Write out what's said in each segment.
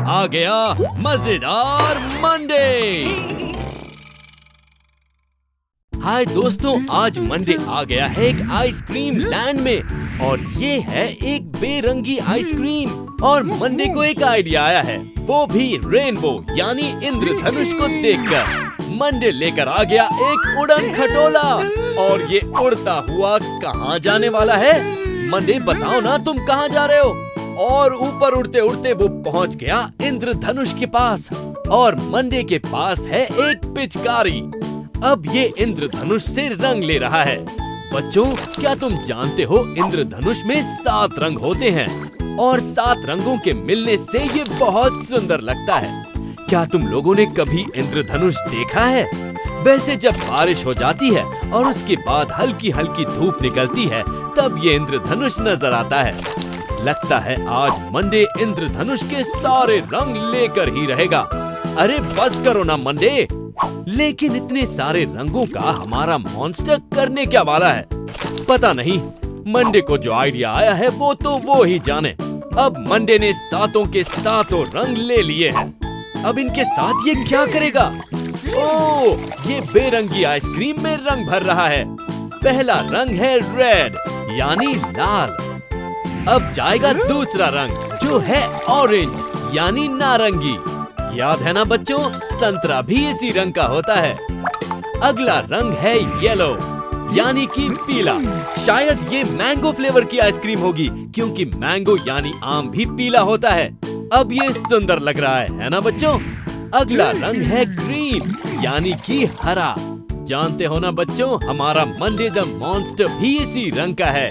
आ गया मजेदार मंडे। हाय दोस्तों, आज मंडे आ गया है एक आइसक्रीम लैंड में और ये है एक बेरंगी आइसक्रीम। और मंडे को एक आइडिया आया है, वो भी रेनबो यानी इंद्रधनुष को देखकर। मंडे लेकर आ गया एक उड़न खटोला और ये उड़ता हुआ कहाँ जाने वाला है? मंडे बताओ ना, तुम कहाँ जा रहे हो? और ऊपर उड़ते उड़ते वो पहुँच गया इंद्रधनुष के पास और मंडे के पास है एक पिचकारी। अब ये इंद्रधनुष से रंग ले रहा है। बच्चों, क्या तुम जानते हो इंद्रधनुष में 7 रंग होते हैं और 7 रंगों के मिलने से ये बहुत सुंदर लगता है। क्या तुम लोगों ने कभी इंद्रधनुष देखा है? वैसे जब बारिश हो जाती है और उसके बाद हल्की हल्की धूप निकलती है, तब ये इंद्रधनुष नजर आता है। लगता है आज मंडे इंद्रधनुष के सारे रंग लेकर ही रहेगा। अरे बस करो ना मंडे। लेकिन इतने सारे रंगों का हमारा मॉन्स्टर करने क्या वाला है? पता नहीं। मंडे को जो आइडिया आया है वो तो वो ही जाने। अब मंडे ने 7 के 7 रंग ले लिए हैं। अब इनके साथ ये क्या करेगा? ओह, ये बेरंगी आइसक्रीम में रंग भर रहा है। पहला रंग है रेड यानी लाल। अब जाएगा दूसरा रंग जो है ऑरेंज यानी नारंगी। याद है ना बच्चों, संतरा भी इसी रंग का होता है। अगला रंग है येलो यानी कि पीला। शायद ये मैंगो फ्लेवर की आइसक्रीम होगी, क्योंकि मैंगो यानी आम भी पीला होता है। अब ये सुंदर लग रहा है ना बच्चों? अगला रंग है ग्रीन यानी कि हरा। जानते हो ना बच्चों, हमारा मंडे द मॉन्स्टर भी इसी रंग का है।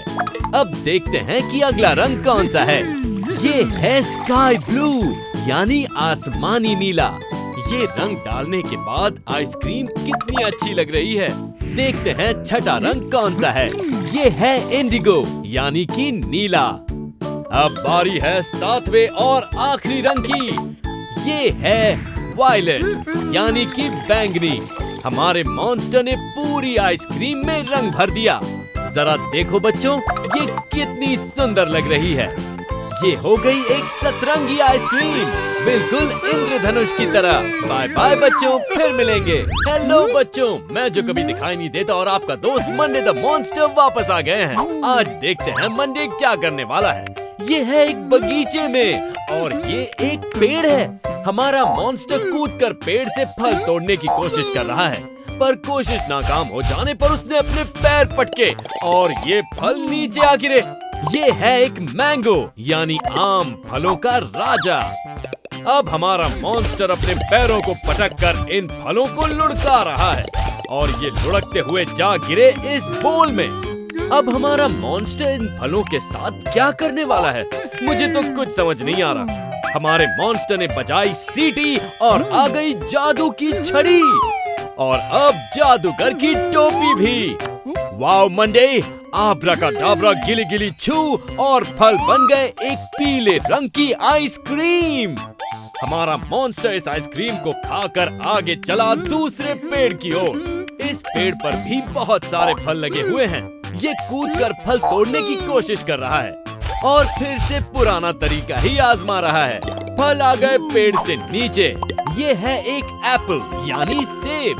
अब देखते हैं कि अगला रंग कौन सा है। ये है स्काई ब्लू यानी आसमानी नीला। ये रंग डालने के बाद आइसक्रीम कितनी अच्छी लग रही है। देखते हैं छठा रंग कौन सा है। ये है इंडिगो यानी कि नीला। अब बारी है 7वें और आखिरी रंग की। ये है वायलेट यानी कि बैंगनी। हमारे मॉन्स्टर ने पूरी आइसक्रीम में रंग भर दिया। जरा देखो बच्चों, ये कितनी सुंदर लग रही है। ये हो गई एक सतरंगी आइसक्रीम, बिल्कुल इंद्रधनुष की तरह। बाय बाय बच्चों, फिर मिलेंगे। हेलो बच्चों, मैं जो कभी दिखाई नहीं देता और आपका दोस्त मंडे द मॉन्स्टर वापस आ गए हैं। आज देखते हैं मंडे क्या करने वाला है। ये है एक बगीचे में और ये एक पेड़ है। हमारा मॉन्स्टर कूदकर पेड़ से फल तोड़ने की कोशिश कर रहा है, पर कोशिश नाकाम हो जाने पर उसने अपने पैर पटके और ये फल नीचे आ गिरे। ये है एक मैंगो यानी आम फलों का राजा। अब हमारा मॉन्स्टर अपने पैरों को पटककर इन फलों को लुढ़का रहा है और ये लुढ़कते हुए जा गिरे इस बोल में। अब हमारा मॉन्स्टर इन फलों के साथ क्या करने वाला है? मुझे तो कुछ समझ नहीं आ रहा। हमारे मॉन्स्टर ने बजाई सीटी और आ गई जादू की छड़ी और अब जादूगर की टोपी भी। वाओ मंडे, आब्राकाडाब्रा गिली गिली छू और फल बन गए एक पीले रंग की आइसक्रीम। हमारा मॉन्स्टर इस आइसक्रीम को खाकर आगे चला दूसरे पेड़ की ओर। इस पेड़ पर भी बहुत सारे फल लगे हुए हैं। ये कूदकर फल तोड़ने की कोशिश कर रहा है और फिर से पुराना तरीका ही आजमा रहा है। फल आ गए पेड़ से नीचे। ये है एक एप्पल यानी सेब।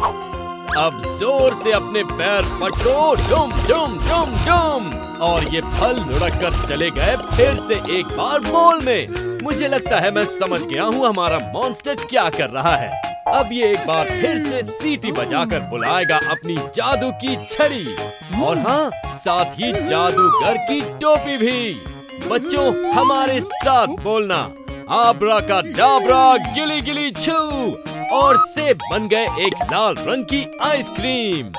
अब जोर से अपने पैर पटको, डुम डुम डुम डुम, और ये फल लुढ़क कर चले गए फिर से एक बार बोल में। मुझे लगता है मैं समझ गया हूँ हमारा मॉन्स्टर क्या कर रहा है। अब ये एक बार फिर से सीटी बजाकर बुलाएगा अपनी जादू की छड़ी और हाँ, साथ ही जादूगर की टोपी भी। बच्चों, हमारे साथ बोलना, आब्राकाडाब्रा गिली गिली छू, और सेब बन गए एक लाल रंग की आइसक्रीम।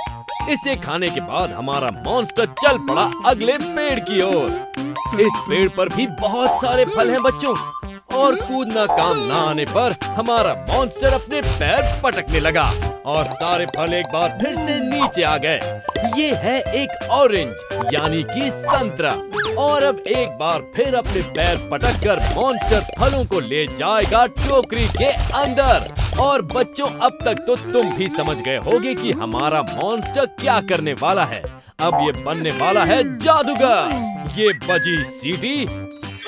इसे खाने के बाद हमारा मॉन्स्टर चल पड़ा अगले पेड़ की ओर। इस पेड़ पर भी बहुत सारे फल हैं बच्चों, और कूदना काम ना आने पर हमारा मॉन्स्टर अपने पैर पटकने लगा और सारे फल एक बार फिर से नीचे आ गए। ये है एक ऑरेंज यानी कि संतरा, और अब एक बार फिर अपने पैर पटककर मॉन्स्टर फलों को ले जाएगा टोकरी के अंदर। और बच्चों, अब तक तो तुम भी समझ गए होगे कि हमारा मॉन्स्टर क्या करने वाला है। अब ये बनने वाला है जादूगर। ये बजी सीटी,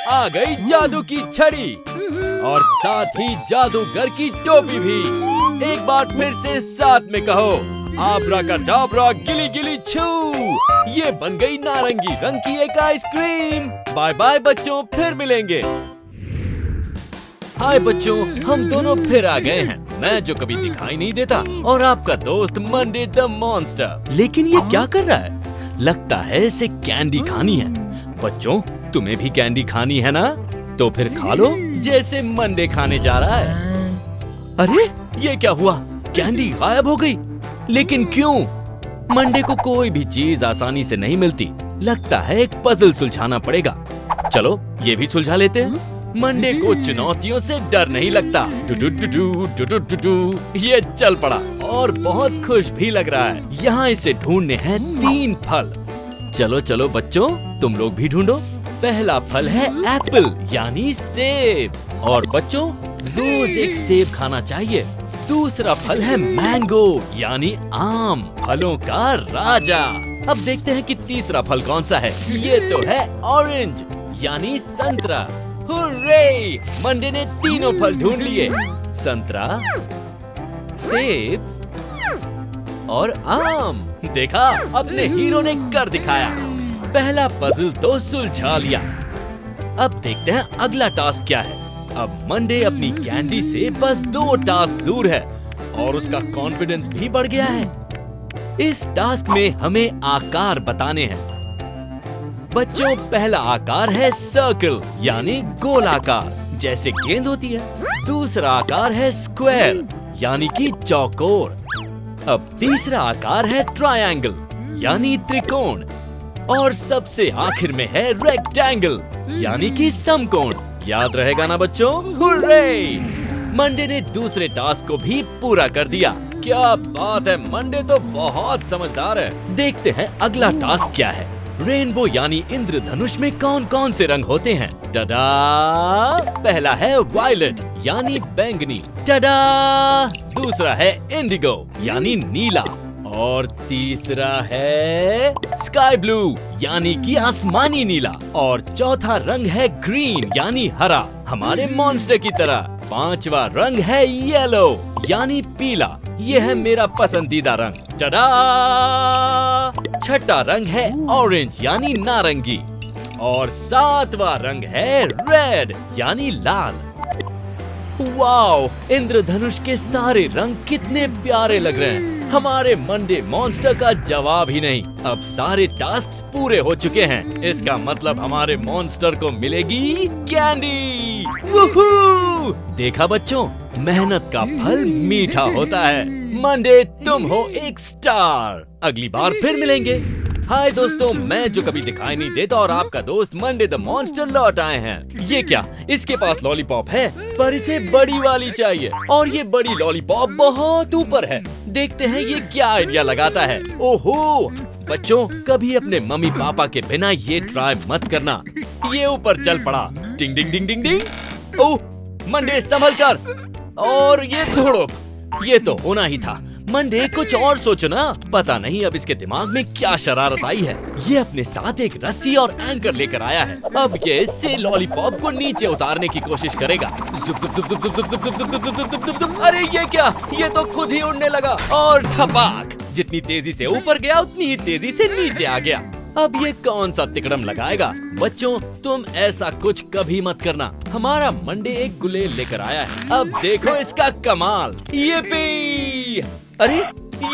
आ गई जादू की छड़ी और साथ ही जादूगर की टोपी भी। एक बार फिर से साथ में कहो, आब्राकाडाब्रा गिली गिली छू। ये बन गई नारंगी रंग की एक आइसक्रीम। बाय बाय बच्चों, फिर मिलेंगे। हाय बच्चों, हम दोनों फिर आ गए हैं। मैं जो कभी दिखाई नहीं देता और आपका दोस्त मंडे द मॉन्स्टर। लेकिन ये क्या कर रहा है? लगता है इसे कैंडी खानी है। बच्चों, तुम्हें भी कैंडी खानी है ना? तो फिर खा लो जैसे मंडे खाने जा रहा है। अरे ये क्या हुआ? कैंडी गायब हो गई। लेकिन क्यों? मंडे को कोई भी चीज आसानी से नहीं मिलती। लगता है एक पजल सुलझाना पड़ेगा। चलो ये भी सुलझा लेते हैं। मंडे को चुनौतियों से डर नहीं लगता। ये चल पड़ा और बहुत खुश भी लग रहा है। यहाँ इसे ढूंढने हैं 3 फल। चलो चलो बच्चों, तुम लोग भी ढूंढो। पहला फल है एप्पल यानी सेब। और बच्चों, रोज एक सेब खाना चाहिए। दूसरा फल है मैंगो यानी आम, फलों का राजा। अब देखते हैं कि तीसरा फल कौन सा है। ये तो है ऑरेंज यानी संतरा। हुर्रे! मंडे ने तीनों फल ढूंढ लिए। संतरा, सेब और आम। देखा, अपने हीरो ने कर दिखाया। पहला पजल तो सुलझा लिया। अब देखते हैं अगला टास्क क्या है। अब मंडे अपनी कैंडी से बस 2 टास्क दूर है और उसका कॉन्फिडेंस भी बढ़ गया है। इस टास्क में हमें आकार बताने हैं। बच्चों, पहला आकार है सर्कल यानी गोलाकार, जैसे गेंद होती है। दूसरा आकार है स्क्वायर यानी कि चौकोर। अब तीसरा आकार है ट्रायंगल यानी त्रिकोण। और सबसे आखिर में है रेक्टेंगल यानी कि समकोण। याद रहेगा ना बच्चों? हुर्रे! मंडे ने दूसरे टास्क को भी पूरा कर दिया। क्या बात है, मंडे तो बहुत समझदार है। देखते हैं अगला टास्क क्या है। रेनबो यानी इंद्रधनुष में कौन कौन से रंग होते हैं? टडा! पहला है वायलेट यानी बैंगनी। टडा! दूसरा है इंडिगो यानी नीला। और तीसरा है स्काई ब्लू यानी कि आसमानी नीला। और चौथा रंग है ग्रीन यानी हरा, हमारे मॉन्स्टर की तरह। पांचवा रंग है येलो यानी पीला, ये है मेरा पसंदीदा रंग। टडा! छठा रंग है ऑरेंज यानी नारंगी। और सातवां रंग है रेड यानी लाल। वाओ! इंद्रधनुष के सारे रंग कितने प्यारे लग रहे हैं। हमारे मंडे मॉन्स्टर का जवाब ही नहीं। अब सारे टास्क पूरे हो चुके हैं। इसका मतलब हमारे मॉन्स्टर को मिलेगी कैंडी। वूहू! देखा बच्चों, मेहनत का फल मीठा होता है। मंडे, तुम हो एक स्टार। अगली बार फिर मिलेंगे। हाय दोस्तों, मैं जो कभी दिखाई नहीं देता और आपका दोस्त मंडे द मॉन्स्टर लौट आए हैं। ये क्या? इसके पास लॉलीपॉप है, पर इसे बड़ी वाली चाहिए और ये बड़ी लॉलीपॉप बहुत ऊपर है। देखते हैं ये क्या आइडिया लगाता है। ओहो बच्चों, कभी अपने मम्मी पापा के बिना ये ट्राई मत करना। ये ऊपर चल पड़ा। डिंग डिंग डिंग डिंग डिंग। ओह मंडे, संभल कर। और ये धुड़ो, ये तो होना ही था। मंडे, कुछ और सोचो ना। पता नहीं अब इसके दिमाग में क्या शरारत आई है। ये अपने साथ एक रस्सी और एंकर लेकर आया है। अब ये इससे लॉलीपॉप को नीचे उतारने की कोशिश करेगा। जुप जुप जुप जुप जुप जुप जुप जुप जुप जुप जुप जुप जुप। अरे ये क्या? ये तो खुद ही उड़ने लगा और ठपाक! जितनी तेजी से ऊपर गया उतनी ही तेजी से नीचे आ गया। अब ये कौन सा तिकड़म लगाएगा? बच्चों, तुम ऐसा कुछ कभी मत करना। हमारा मंडे एक गुलेल लेकर आया है। अब देखो इसका कमाल। ये अरे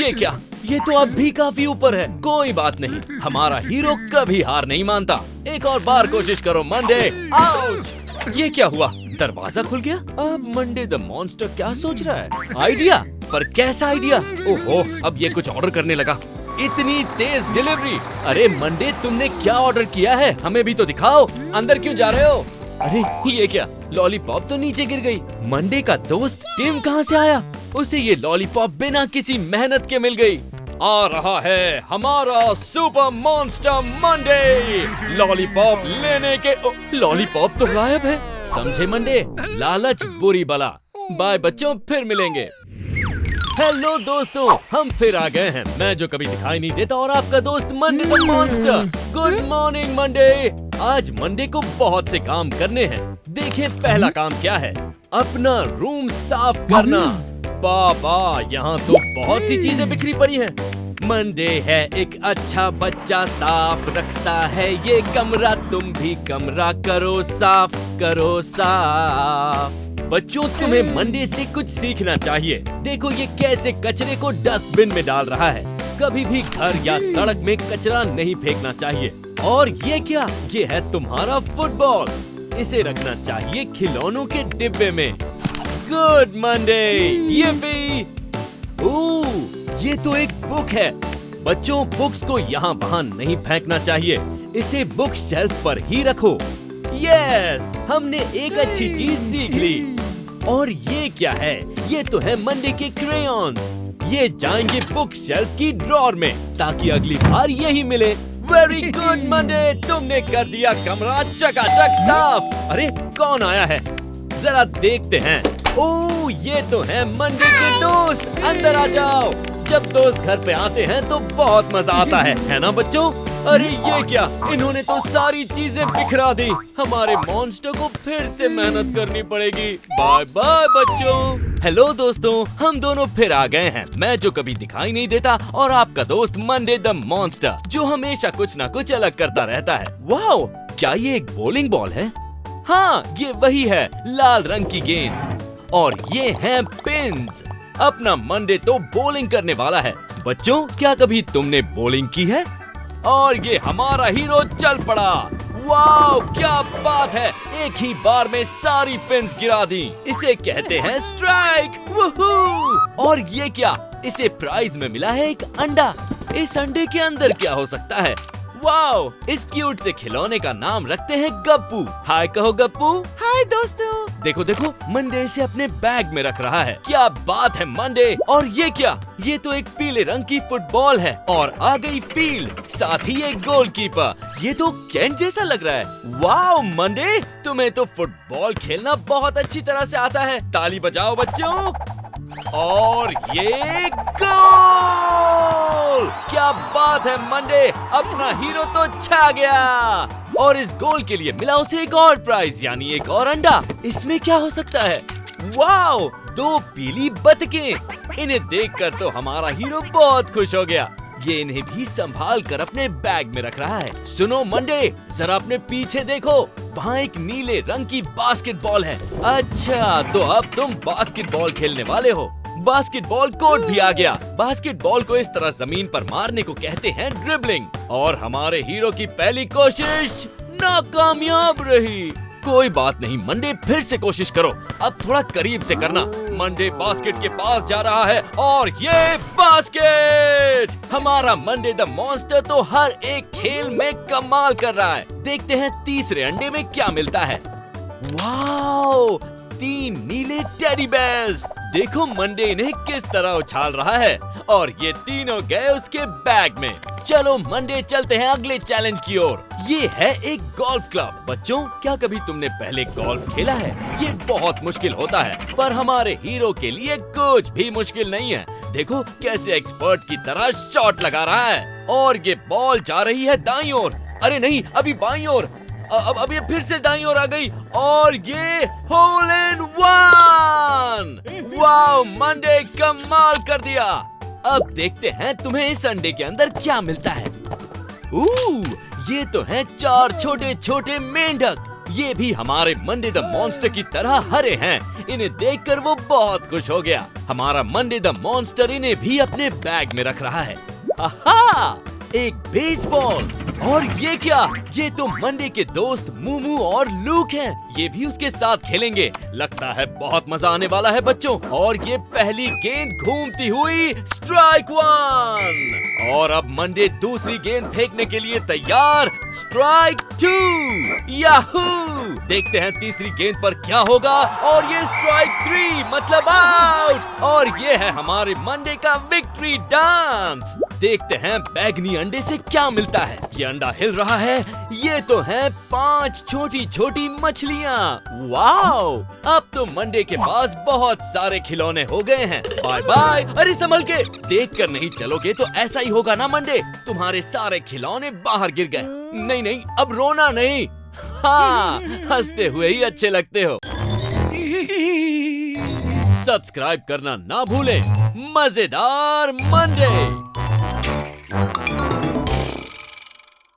ये क्या? ये तो अब भी काफी ऊपर है। कोई बात नहीं, हमारा हीरो कभी हार नहीं मानता। एक और बार कोशिश करो मंडे। आउच! ये क्या हुआ? दरवाजा खुल गया। अब मंडे द मॉन्स्टर क्या सोच रहा है? आइडिया? पर कैसा आइडिया? ओहो, अब ये कुछ ऑर्डर करने लगा। इतनी तेज डिलीवरी! अरे मंडे, तुमने क्या ऑर्डर किया है? हमें भी तो दिखाओ। अंदर क्यों जा रहे हो? अरे ये क्या? लॉलीपॉप तो नीचे गिर गई। मंडे का दोस्त टिम कहाँ से आया? उसे ये लॉलीपॉप बिना किसी मेहनत के मिल गई। आ रहा है हमारा सुपर मॉन्स्टर मंडे। लॉलीपॉप लेने के लॉलीपॉप तो गायब है। समझे मंडे? लालच बुरी बला। बाय बच्चों, फिर मिलेंगे। हेलो दोस्तों, हम फिर आ गए हैं। मैं जो कभी दिखाई नहीं देता और आपका दोस्त Monday the monster. Good morning Monday. आज मंडे को बहुत से काम करने हैं। देखें पहला काम क्या है, अपना रूम साफ करना। बाबा, यहाँ तो बहुत सी चीजें बिखरी पड़ी हैं। मंडे है एक अच्छा बच्चा, साफ रखता है ये कमरा, तुम भी कमरा करो साफ। बच्चों, तुम्हें मंडे से कुछ सीखना चाहिए। देखो ये कैसे कचरे को डस्टबिन में डाल रहा है। कभी भी घर या सड़क में कचरा नहीं फेंकना चाहिए। और ये क्या, ये है तुम्हारा फुटबॉल, इसे रखना चाहिए खिलौनों के डिब्बे में। गुड मंडे, ये भी। ये तो एक बुक है। बच्चों, बुक्स को यहाँ वहाँ नहीं फेंकना चाहिए, इसे बुक शेल्फ पर ही रखो। यस, हमने एक अच्छी चीज सीख ली। और ये क्या है, ये तो है मंडे के क्रेयॉन्स। ये जाएंगे बुक शेल्फ की ड्रॉर में ताकि अगली बार यही मिले। वेरी गुड मंडे, तुमने कर दिया कमरा चकाचक साफ। अरे कौन आया है, जरा देखते हैं। ओह, ये तो है मंडे के दोस्त, अंदर आ जाओ। जब दोस्त घर पे आते हैं तो बहुत मजा आता है ना बच्चों? अरे ये क्या, इन्होंने तो सारी चीजें बिखरा दी। हमारे मॉन्स्टर को फिर से मेहनत करनी पड़ेगी। बाय बाय बच्चों। हेलो दोस्तों, हम दोनों फिर आ गए हैं। मैं जो कभी दिखाई नहीं देता, और आपका दोस्त मंडे द मॉन्स्टर, जो हमेशा कुछ ना कुछ अलग करता रहता है। वाओ, क्या ये एक बॉलिंग बॉल है? हाँ, ये वही है, लाल रंग की गेंद। और ये हैं पिन्स। अपना मंडे तो बॉलिंग करने वाला है। बच्चों, क्या कभी तुमने बॉलिंग की है? और ये हमारा हीरो चल पड़ा। वाओ, क्या बात है, एक ही बार में सारी पिन्स गिरा दी। इसे कहते हैं स्ट्राइक। वूहू! और ये क्या, इसे प्राइज में मिला है एक अंडा। इस अंडे के अंदर क्या हो सकता है? वाओ, इस क्यूट से खिलौने का नाम रखते हैं गप्पू। हाय कहो गप्पू। हाय दोस्तों। देखो देखो, मंडे इसे अपने बैग में रख रहा है। क्या बात है मंडे। और ये क्या, ये तो एक पीले रंग की फुटबॉल है। और आ गई फील्ड, साथ ही एक गोलकीपर। ये तो कैंट जैसा लग रहा है। वाओ मंडे, तुम्हें तो फुटबॉल खेलना बहुत अच्छी तरह से आता है। ताली बजाओ बच्चों। और ये गोल! क्या बात है मंडे, अपना हीरो तो छा गया। और इस गोल के लिए मिला उसे एक और प्राइज, यानी एक और अंडा। इसमें क्या हो सकता है? वाओ, 2 पीली बतखें। इन्हें देखकर तो हमारा हीरो बहुत खुश हो गया। ये इन्हें भी संभाल कर अपने बैग में रख रहा है। सुनो मंडे, जरा अपने पीछे देखो, वहाँ एक नीले रंग की बास्केटबॉल है। अच्छा, तो अब तुम बास्केटबॉल खेलने वाले हो। बास्केटबॉल कोर्ट भी आ गया। बास्केटबॉल को इस तरह जमीन पर मारने को कहते हैं ड्रिबलिंग। और हमारे हीरो की पहली कोशिश नाकामयाब रही। कोई बात नहीं मंडे, फिर से कोशिश करो। अब थोड़ा करीब से करना। मंडे बास्केट के पास जा रहा है, और ये बास्केट! हमारा मंडे द मॉन्स्टर तो हर एक खेल में कमाल कर रहा है। देखते हैं तीसरे अंडे में क्या मिलता है। वाओ, 3 नीले टेडी बेयर्स। देखो मंडे इन्हें किस तरह उछाल रहा है। और ये तीनों गए उसके बैग में। चलो मंडे, चलते हैं अगले चैलेंज की ओर। ये है एक गोल्फ क्लब। बच्चों, क्या कभी तुमने पहले गोल्फ खेला है? ये बहुत मुश्किल होता है, पर हमारे हीरो के लिए कुछ भी मुश्किल नहीं है। देखो कैसे एक्सपर्ट की तरह शॉट लगा रहा है। और ये बॉल जा रही है दाईं ओर। अरे नहीं, अभी बाईं ओर। अब ये फिर से दाईं ओर आ गई, और ये hole in one. Wow Monday, कमाल कर दिया। अब देखते हैं तुम्हें इस अंडे के अंदर क्या मिलता है। ये तो हैं 4 छोटे छोटे मेंढक। ये भी हमारे मंडे द मॉन्स्टर की तरह हरे हैं। इन्हें देखकर वो बहुत खुश हो गया। हमारा मंडे द मॉन्स्टर इन्हें भी अपने बैग में रख रहा है। आहा, एक बेसबॉल। और ये क्या, ये तो मंडे के दोस्त मूमू और लूक हैं। ये भी उसके साथ खेलेंगे। लगता है बहुत मजा आने वाला है बच्चों। और ये पहली गेंद घूमती हुई स्ट्राइक 1। और अब मंडे दूसरी गेंद फेंकने के लिए तैयार। स्ट्राइक 2। याहू! देखते हैं तीसरी गेंद पर क्या होगा। और ये स्ट्राइक 3, मतलब आउट। और ये है हमारे मंडे का विक्ट्री डांस। देखते हैं बैगनी अंडे से क्या मिलता है। ये अंडा हिल रहा है। ये तो है 5 छोटी छोटी मछलियाँ। वाओ! अब तो मंडे के पास बहुत सारे खिलौने हो गए हैं। Bye bye. अरे संभल के, देख कर नहीं चलोगे तो ऐसा ही होगा ना मंडे, तुम्हारे सारे खिलौने बाहर गिर गए। नहीं नहीं, अब रोना नहीं। हाँ, हंसते हुए ही अच्छे लगते हो। सब्सक्राइब करना ना भूलें। मजेदार मंडे।